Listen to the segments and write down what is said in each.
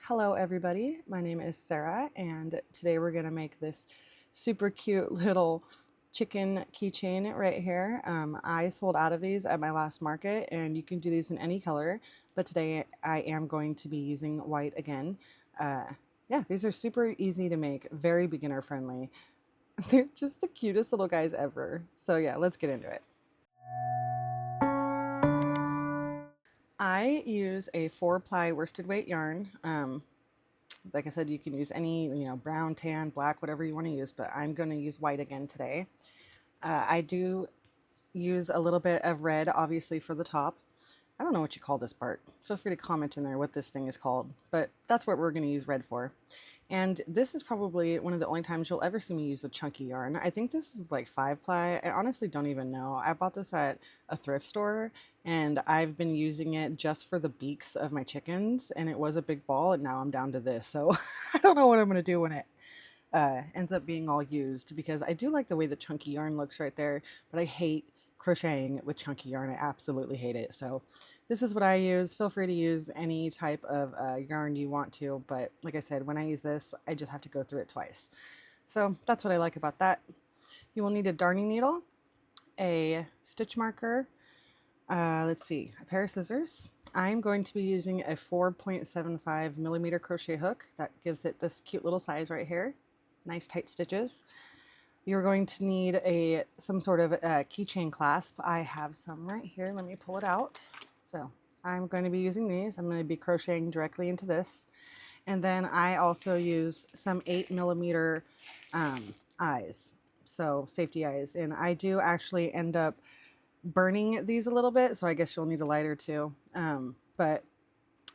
Hello everybody, my name is Sarah and today we're going to make this super cute little chicken keychain right here. I sold out of these at my last market and you can do these in any color, but today I am going to be using white again. Yeah, these are super easy to make, very beginner friendly. They're just the cutest little guys ever. So yeah, let's get into it. I use a 4-ply worsted weight yarn. Like I said, you can use any, brown, tan, black, whatever you want to use, but I'm going to use white again today. I do use a little bit of red, obviously, for the top. I don't know what you call this part. Feel free to comment in there what this thing is called, but that's what we're going to use red for. And this is probably one of the only times you'll ever see me use a chunky yarn. I think this is like 5-ply. I honestly don't even know. I bought this at a thrift store and I've been using it just for the beaks of my chickens, and it was a big ball and now I'm down to this. So I don't know what I'm going to do when it ends up being all used, because I do like the way the chunky yarn looks right there, but I hate crocheting with chunky yarn. I absolutely hate it. So this is what I use. Feel free to use any type of yarn you want to, but like I said, when I use this, I just have to go through it twice. So that's what I like about that. You will need a darning needle, a stitch marker, let's see, a pair of scissors. I'm going to be using a 4.75 millimeter crochet hook. That gives it this cute little size right here. Nice tight stitches. You're going to need some sort of keychain clasp. I have some right here. Let me pull it out. So I'm going to be using these. I'm going to be crocheting directly into this. And then I also use some 8mm eyes, so safety eyes. And I do actually end up burning these a little bit, so I guess you'll need a lighter too. But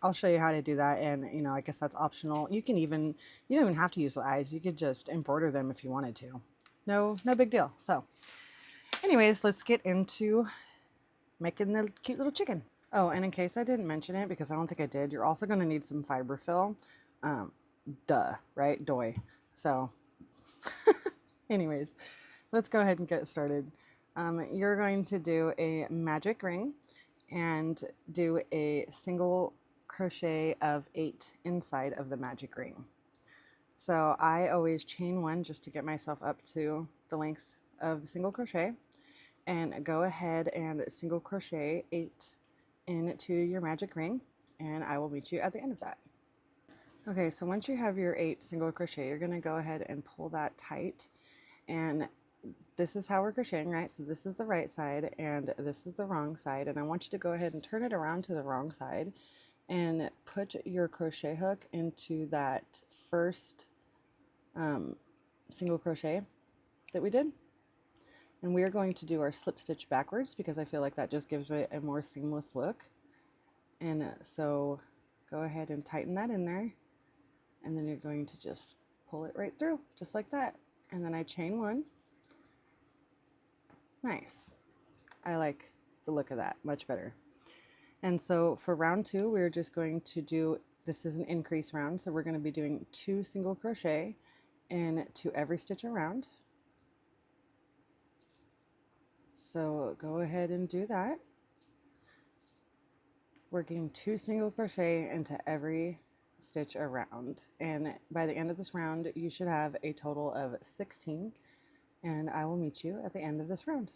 I'll show you how to do that, and I guess that's optional. You don't even have to use the eyes. You could just embroider them if you wanted to. No big deal. So anyways, let's get into making the cute little chicken. Oh, and in case I didn't mention it, because I don't think I did, you're also going to need some fiber fill. Duh, right? Doy. So anyways, let's go ahead and get started. You're going to do a magic ring and do a single crochet of 8 inside of the magic ring. So I always chain 1 just to get myself up to the length of the single crochet, and go ahead and single crochet 8 into your magic ring, and I will meet you at the end of that. Okay, so once you have your 8 single crochet, you're going to go ahead and pull that tight, and this is how we're crocheting, right? So this is the right side and this is the wrong side, and I want you to go ahead and turn it around to the wrong side and put your crochet hook into that first single crochet that we did, and we are going to do our slip stitch backwards because I feel like that just gives it a more seamless look. And so go ahead and tighten that in there, and then you're going to just pull it right through just like that, and then I chain 1. Nice. I like the look of that much better. And so for round 2, we're just going to do, this is an increase round, so we're going to be doing 2 single crochet into every stitch around. So go ahead and do that. Working 2 single crochet into every stitch around, and by the end of this round you should have a total of 16, and I will meet you at the end of this round.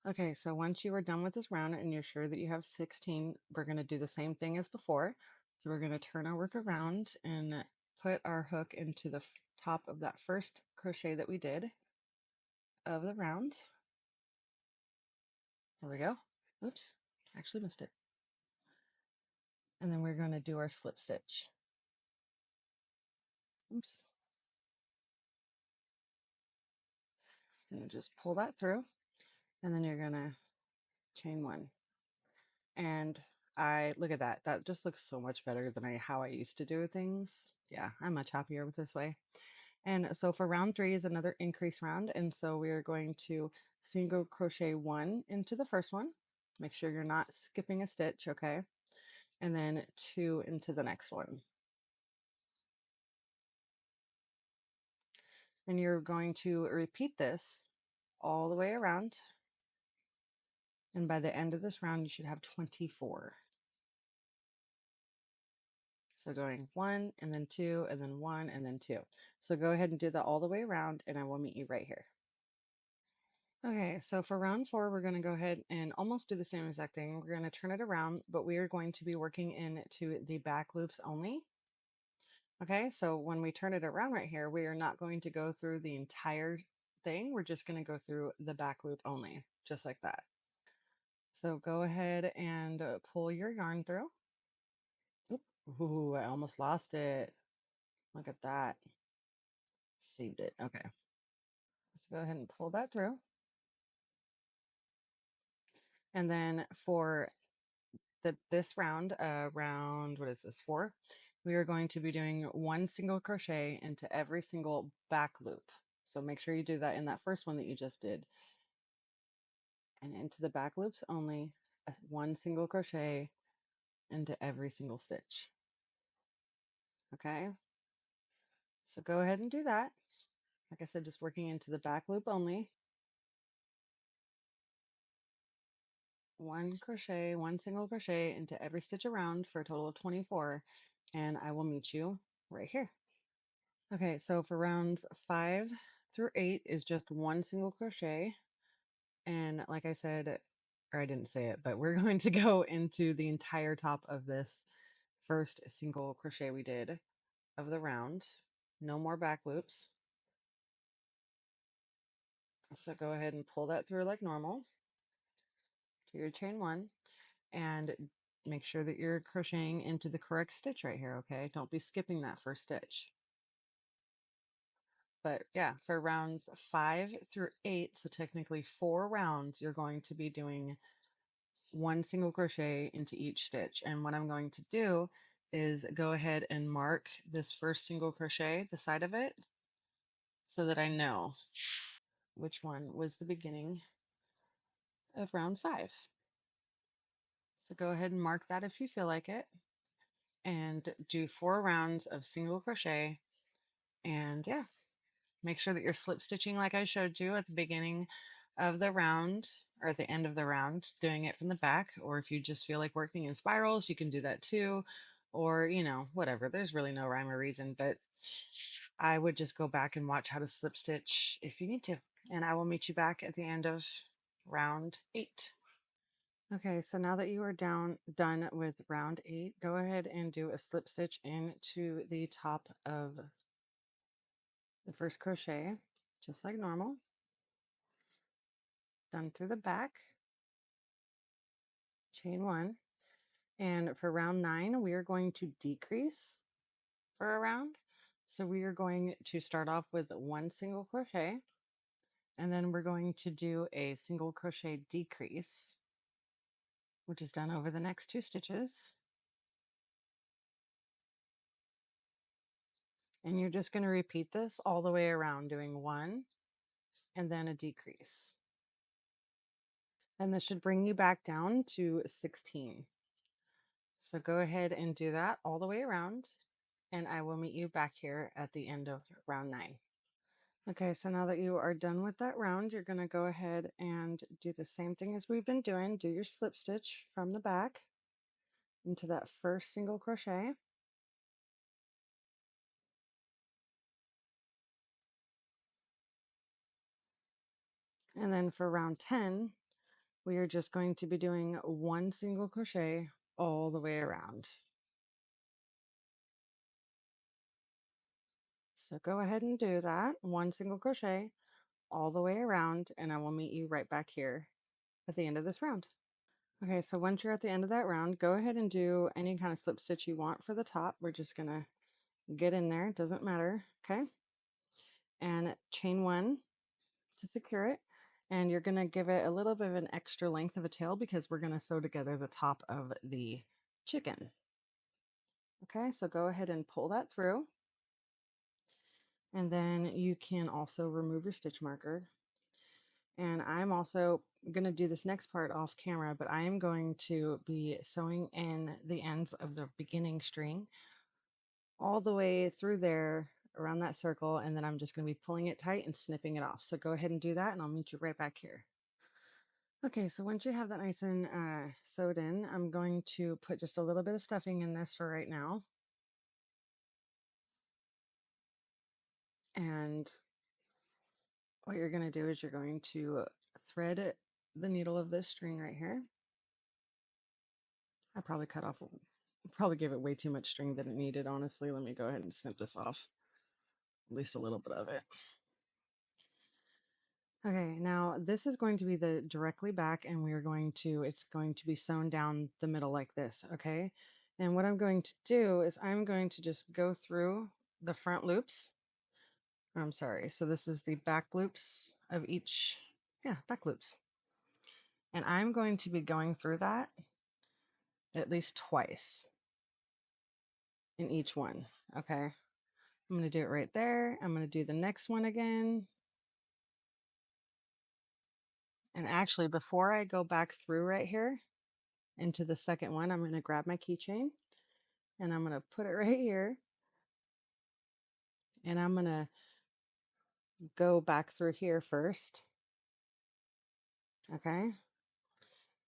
Okay, so once you are done with this round and you're sure that you have 16, we're going to do the same thing as before. So we're going to turn our work around and put our hook into the top of that first crochet that we did of the round. There we go. Oops, actually missed it. And then we're going to do our slip stitch. Oops. And just pull that through, and then you're going to chain 1. And I look at that. That just looks so much better than how I used to do things. Yeah, I'm much happier with this way. And so for round 3 is another increase round, and so we are going to single crochet 1 into the first one. Make sure you're not skipping a stitch, okay? And then 2 into the next one. And you're going to repeat this all the way around. And by the end of this round, you should have 24. So going 1 and then 2 and then 1 and then 2. So go ahead and do that all the way around and I will meet you right here. Okay, so for round 4, we're going to go ahead and almost do the same exact thing. We're going to turn it around, but we are going to be working into the back loops only. Okay, so when we turn it around right here, we are not going to go through the entire thing. We're just going to go through the back loop only, just like that. So go ahead and pull your yarn through. Oop. Ooh, I almost lost it. Look at that. Saved it. Okay, let's go ahead and pull that through. And then for this round, what is this, 4? We are going to be doing 1 single crochet into every single back loop. So make sure you do that in that first one that you just did. And into the back loops only, 1 single crochet into every single stitch. Okay, so go ahead and do that. Like I said, just working into the back loop only. 1 crochet, 1 single crochet into every stitch around for a total of 24, and I will meet you right here. Okay, so for rounds 5 through 8 is just 1 single crochet, and like I said, or I didn't say it, but we're going to go into the entire top of this first single crochet we did of the round. No more back loops. So go ahead and pull that through like normal. Do your chain 1 and make sure that you're crocheting into the correct stitch right here, okay? Don't be skipping that first stitch. But yeah, for rounds 5 through 8, so technically 4 rounds, you're going to be doing 1 single crochet into each stitch. And what I'm going to do is go ahead and mark this first single crochet, the side of it, so that I know which one was the beginning of round 5. So go ahead and mark that if you feel like it, and do 4 rounds of single crochet. And yeah, make sure that you're slip stitching like I showed you at the beginning of the round or at the end of the round, doing it from the back. Or if you just feel like working in spirals, you can do that too. Or, you know, whatever. There's really no rhyme or reason, but I would just go back and watch how to slip stitch if you need to. And I will meet you back at the end of round 8. Okay, so now that you are done with round 8, go ahead and do a slip stitch into the top of the first crochet, just like normal. Done through the back, chain 1. And for round 9, we are going to decrease for a round. So we are going to start off with 1 single crochet, and then we're going to do a single crochet decrease, which is done over the next 2 stitches. And you're just going to repeat this all the way around, doing 1 and then a decrease. And this should bring you back down to 16. So go ahead and do that all the way around, and I will meet you back here at the end of round 9. Okay, so now that you are done with that round, you're going to go ahead and do the same thing as we've been doing. Do your slip stitch from the back into that first single crochet. And then for round 10, we are just going to be doing 1 single crochet all the way around. So go ahead and do that, 1 single crochet all the way around, and I will meet you right back here at the end of this round. Okay, so once you're at the end of that round, go ahead and do any kind of slip stitch you want for the top. We're just gonna get in there, it doesn't matter, okay? And chain 1 to secure it. And you're gonna give it a little bit of an extra length of a tail because we're gonna sew together the top of the chicken. Okay, so go ahead and pull that through. And then you can also remove your stitch marker. And I'm also going to do this next part off camera, but I am going to be sewing in the ends of the beginning string all the way through there around that circle, and then I'm just going to be pulling it tight and snipping it off. So go ahead and do that, and I'll meet you right back here. Okay, so once you have that nice and sewed in, I'm going to put just a little bit of stuffing in this for right now. what you're going to do is you're going to thread the needle of this string right here. I probably cut off, probably gave it way too much string that it needed, honestly. Let me go ahead and snip this off, at least a little bit of it. Okay, now this is going to be the directly back, and we're going to, it's going to be sewn down the middle like this, okay? And what I'm going to do is I'm going to just go through the front loops. I'm sorry, so this is the back loops of each, yeah, back loops. And I'm going to be going through that at least twice in each one, okay? I'm going to do it right there. I'm going to do the next one again. And actually, before I go back through right here into the second one, I'm going to grab my keychain and I'm going to put it right here. And I'm going to go back through here first. Okay.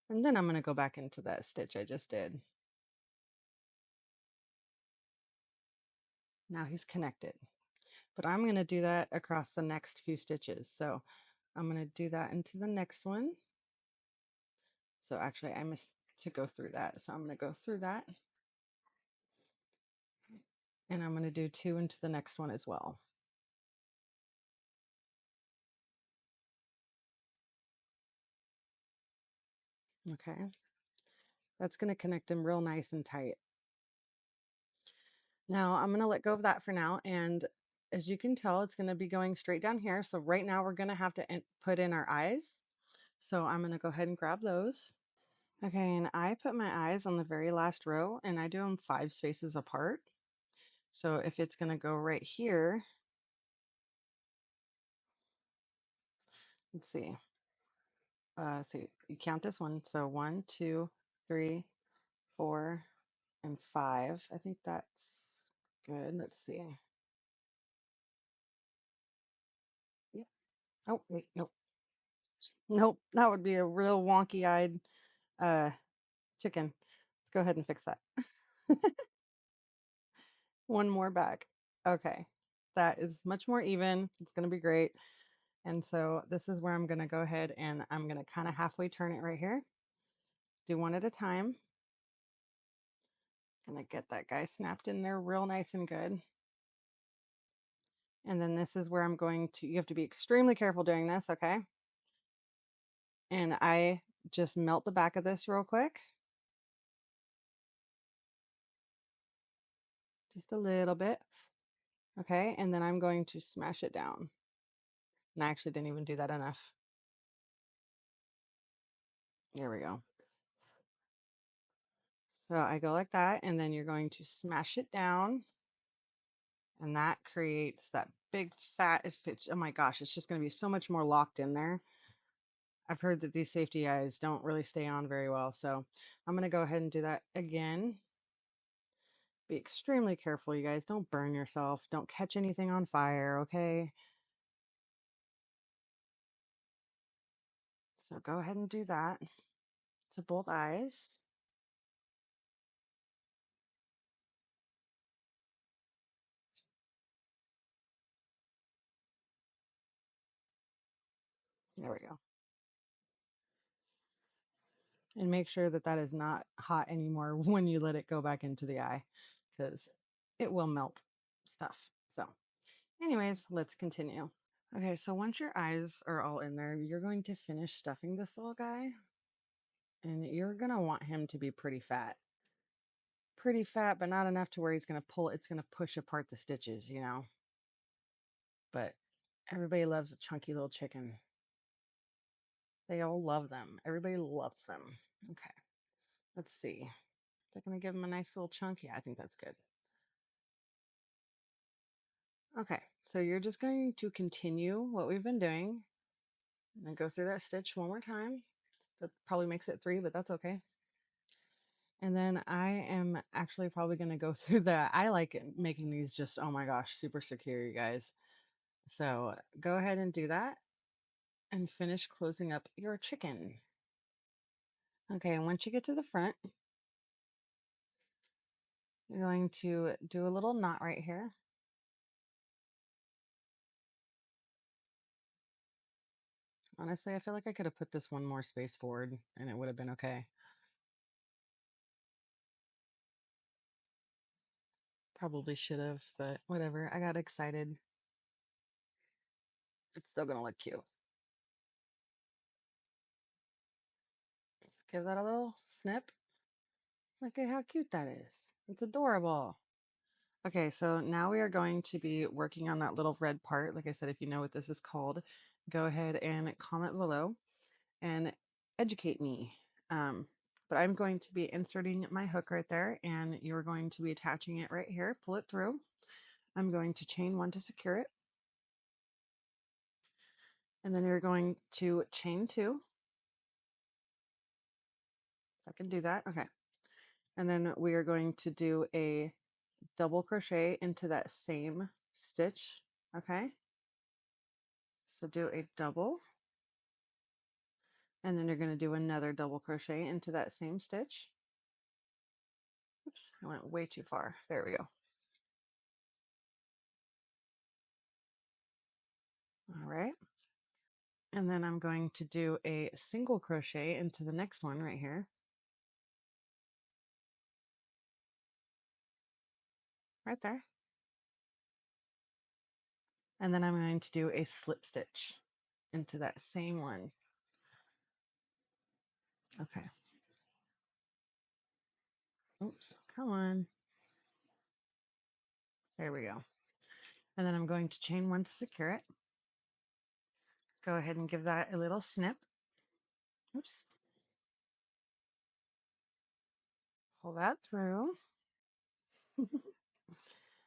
And then I'm going to go back into that stitch I just did. Now he's connected, but I'm going to do that across the next few stitches. So I'm going to do that into the next one. So actually I missed to go through that. So I'm going to go through that. And I'm going to do 2 into the next one as well. Okay. That's going to connect them real nice and tight. Now I'm going to let go of that for now. And as you can tell, it's going to be going straight down here. So right now we're going to have to put in our eyes. So I'm going to go ahead and grab those. Okay, and I put my eyes on the very last row and I do them 5 spaces apart. So if it's going to go right here, let's see. See, you count this one. So 1, 2, 3, 4, and 5. I think that's good. Let's see. Yeah. Oh, wait, nope. Nope, that would be a real wonky-eyed chicken. Let's go ahead and fix that. One more back. Okay, that is much more even. It's going to be great. And so this is where I'm going to go ahead and I'm going to kind of halfway turn it right here. Do one at a time. Gonna get that guy snapped in there real nice and good. And then this is where I'm going to, you have to be extremely careful doing this, okay? And I just melt the back of this real quick. Just a little bit. Okay, and then I'm going to smash it down. And I actually didn't even do that enough. There we go. So I go like that, and then you're going to smash it down. And that creates that big fat, oh my gosh, it's just going to be so much more locked in there. I've heard that these safety eyes don't really stay on very well. So I'm going to go ahead and do that again. Be extremely careful, you guys. Don't burn yourself. Don't catch anything on fire, okay? So go ahead and do that to both eyes. There we go. And make sure that that is not hot anymore when you let it go back into the eye, because it will melt stuff. So anyways, let's continue. Okay, so once your eyes are all in there, you're going to finish stuffing this little guy. And you're going to want him to be pretty fat. Pretty fat, but not enough to where he's going to pull, it's going to push apart the stitches, you know. But everybody loves a chunky little chicken. They all love them. Everybody loves them. Okay, let's see. They're going to give him a nice little chunk. Yeah, I think that's good. Okay, so you're just going to continue what we've been doing and go through that stitch one more time. That probably makes it 3, but that's okay. And then I am actually probably going to go through that. I like making these just, oh my gosh, super secure, you guys. So go ahead and do that and finish closing up your chicken. Okay, and once you get to the front, you're going to do a little knot right here. Honestly, I feel like I could have put this one more space forward and it would have been okay. Probably should have, but whatever. I got excited. It's still gonna look cute. So give that a little snip. Look at how cute that is. It's adorable. Okay, so now we are going to be working on that little red part. Like I said, if you know what this is called, go ahead and comment below and educate me. But I'm going to be inserting my hook right there, and you're going to be attaching it right here. Pull it through. I'm going to chain one to secure it. And then you're going to chain two. If I can do that. Okay. And then we are going to do a double crochet into that same stitch. Okay. So do a double. And then you're going to do another double crochet into that same stitch. Oops, I went way too far. There we go. All right. And then I'm going to do a single crochet into the next one right here. Right there. And then I'm going to do a slip stitch into that same one. Okay. Oops, come on. There we go. And then I'm going to chain one to secure it. Go ahead and give that a little snip. Oops. Pull that through.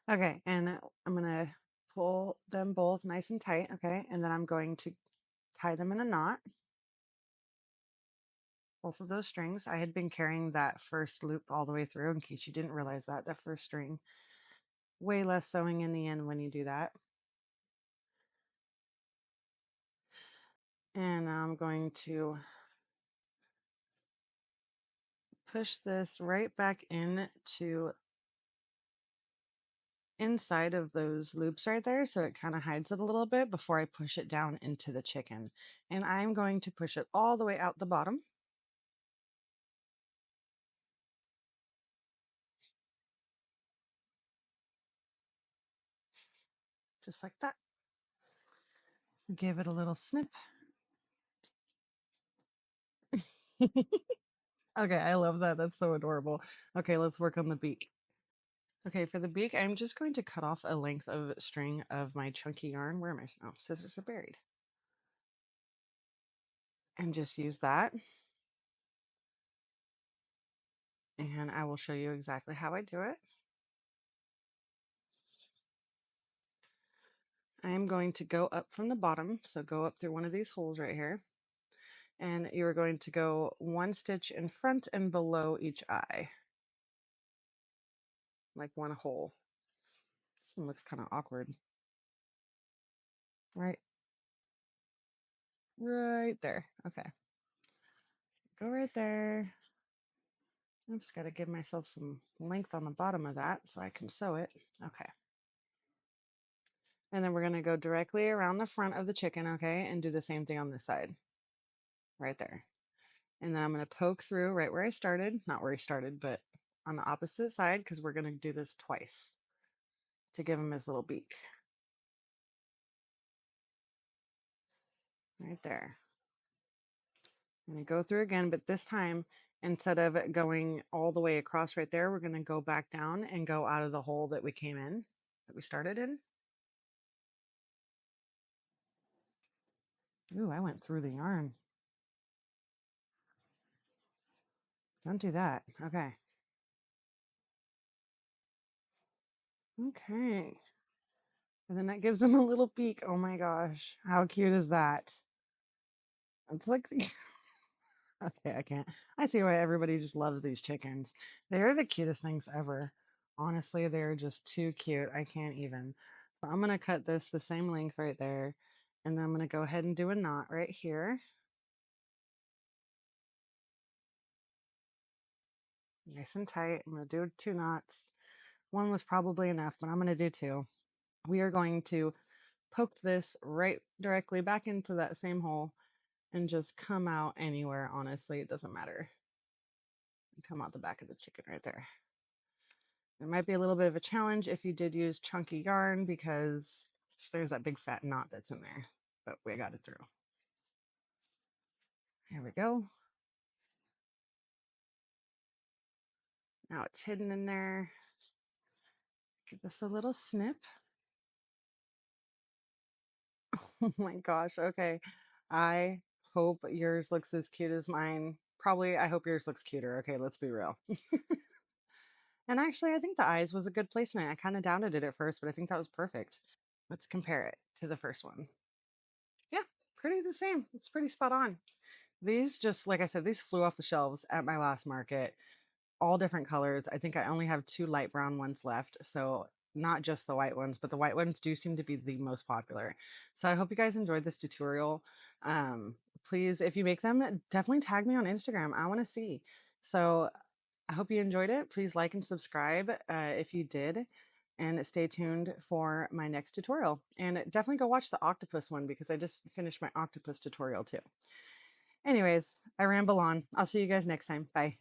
Okay, and I'm going to pull them both nice and tight, okay? And then I'm going to tie them in a knot. Both of those strings. I had been carrying that first loop all the way through, in case you didn't realize that. That first string, way less sewing in the end when you do that. And I'm going to push this right back into inside of those loops right there, so it kind of hides it a little bit before I push it down into the chicken. And I'm going to push it all the way out the bottom. Just like that. Give it a little snip. Okay, I love that. That's so adorable. Okay, let's work on the beak. Okay, for the beak, I'm just going to cut off a length of string of my chunky yarn. Where am I? Oh, scissors are buried. And just use that. And I will show you exactly how I do it. I am going to go up from the bottom. So go up through one of these holes right here. And you're going to go one stitch in front and below each eye. Like one hole. This one looks kind of awkward. Right there. Okay. Go right there. I've just got to give myself some length on the bottom of that so I can sew it. Okay. And then we're going to go directly around the front of the chicken, okay, and do the same thing on this side. Right there. And then I'm going to poke through right where I started. Not where I started, but on the opposite side, because we're going to do this twice to give him his little beak. Right there. I'm going to go through again, but this time, instead of going all the way across right there, we're going to go back down and go out of the hole that we came in, that we started in. Ooh, I went through the yarn. Don't do that. Okay. Okay. And then that gives them a little beak. Oh my gosh. How cute is that? It's like, okay, I can't. I see why everybody just loves these chickens. They're the cutest things ever. Honestly, they're just too cute. I can't even. So I'm going to cut this the same length right there. And then I'm going to go ahead and do a knot right here. Nice and tight. I'm going to do 2 knots. One was probably enough, but I'm going to do 2. We are going to poke this right directly back into that same hole and just come out anywhere. Honestly, it doesn't matter. Come out the back of the chicken right there. It might be a little bit of a challenge if you did use chunky yarn because there's that big fat knot that's in there, but we got it through. Here we go. Now it's hidden in there. Give this a little snip. Oh my gosh. Okay. I hope yours looks as cute as mine. Probably, I hope yours looks cuter. Okay, let's be real. And actually, I think the eyes was a good placement. I kind of doubted it at first, but I think that was perfect. Let's compare it to the first one. Yeah, pretty the same. It's pretty spot on. These just, like I said, these flew off the shelves at my last market. All different colors. I think I only have 2 light brown ones left. So not just the white ones, but the white ones do seem to be the most popular. So I hope you guys enjoyed this tutorial. Please, if you make them, definitely tag me on Instagram. I want to see. So I hope you enjoyed it. Please like and subscribe if you did. And stay tuned for my next tutorial. And definitely go watch the octopus one because I just finished my octopus tutorial too. Anyways, I ramble on. I'll see you guys next time. Bye.